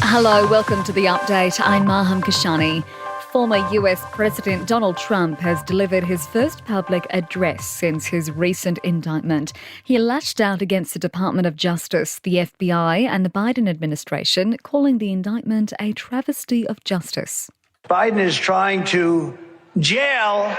Hello, welcome to the update. I'm Maham Kashani. Former US President Donald Trump has delivered his first public address since his recent indictment. He lashed out against the Department of Justice, the FBI and the Biden administration, calling the indictment a travesty of justice. Biden is trying to jail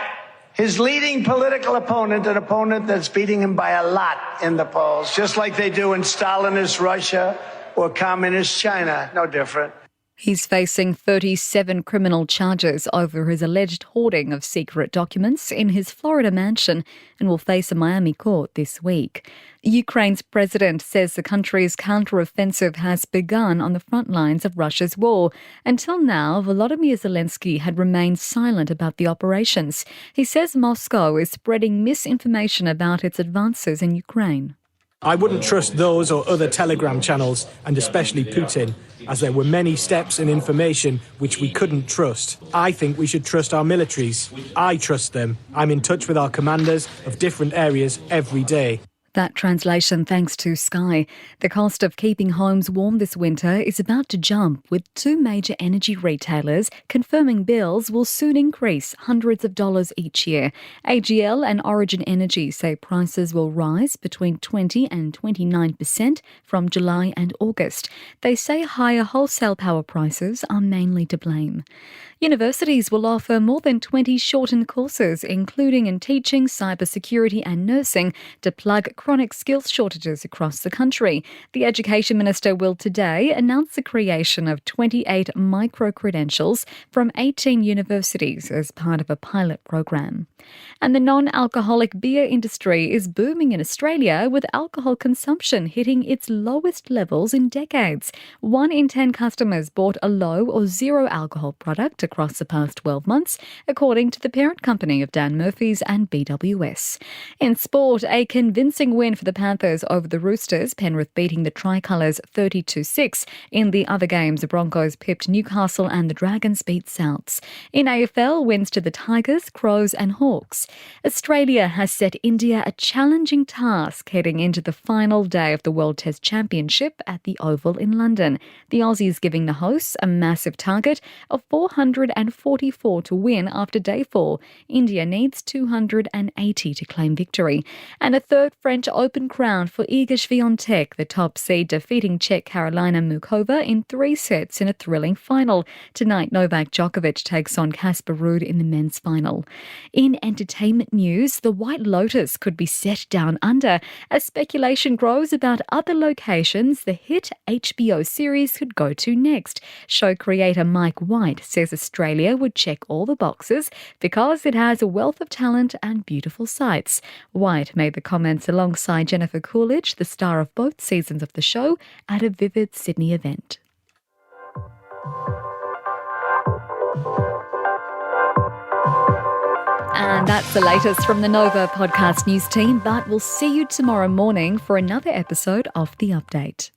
his leading political opponent, an opponent that's beating him by a lot in the polls, just like they do in Stalinist Russia or communist China, no different. He's facing 37 criminal charges over his alleged hoarding of secret documents in his Florida mansion and will face a Miami court this week. Ukraine's president says the country's counteroffensive has begun on the front lines of Russia's war. Until now, Volodymyr Zelensky had remained silent about the operations. He says Moscow is spreading misinformation about its advances in Ukraine. I wouldn't trust those or other Telegram channels, and especially Putin, as there were many steps and information which we couldn't trust. I think we should trust our militaries. I trust them. I'm in touch with our commanders of different areas every day. That translation thanks to Sky. The cost of keeping homes warm this winter is about to jump, with two major energy retailers confirming bills will soon increase hundreds of dollars each year. AGL and Origin Energy say prices will rise between 20 and 29% from July and August. They say higher wholesale power prices are mainly to blame. Universities will offer more than 20 shortened courses, including in teaching, cybersecurity and nursing, to plug chronic skills shortages across the country. The Education Minister will today announce the creation of 28 micro-credentials from 18 universities as part of a pilot program. And the non-alcoholic beer industry is booming in Australia, with alcohol consumption hitting its lowest levels in decades. 1 in 10 customers bought a low or zero alcohol product across the past 12 months, according to the parent company of Dan Murphy's and BWS. In sport, a convincing win for the Panthers over the Roosters, Penrith beating the Tricolours 32-6. In the other games, the Broncos pipped Newcastle and the Dragons beat Souths. In AFL, wins to the Tigers, Crows and Hawks. Australia has set India a challenging task heading into the final day of the World Test Championship at the Oval in London. The Aussies giving the hosts a massive target of 444 to win after day 4. India needs 280 to claim victory. And a third French Open crown for Iga Swiatek, the top seed, defeating Czech Karolina Mukova in 3 sets in a thrilling final. Tonight, Novak Djokovic takes on Casper Ruud in the men's final. In entertainment news, The White Lotus could be set down under as speculation grows about other locations the hit HBO series could go to next. Show creator Mike White says Australia would check all the boxes because it has a wealth of talent and beautiful sights. White made the comments alongside Jennifer Coolidge, the star of both seasons of the show, at a Vivid Sydney event. And that's the latest from the Nova Podcast News team, but we'll see you tomorrow morning for another episode of The Update.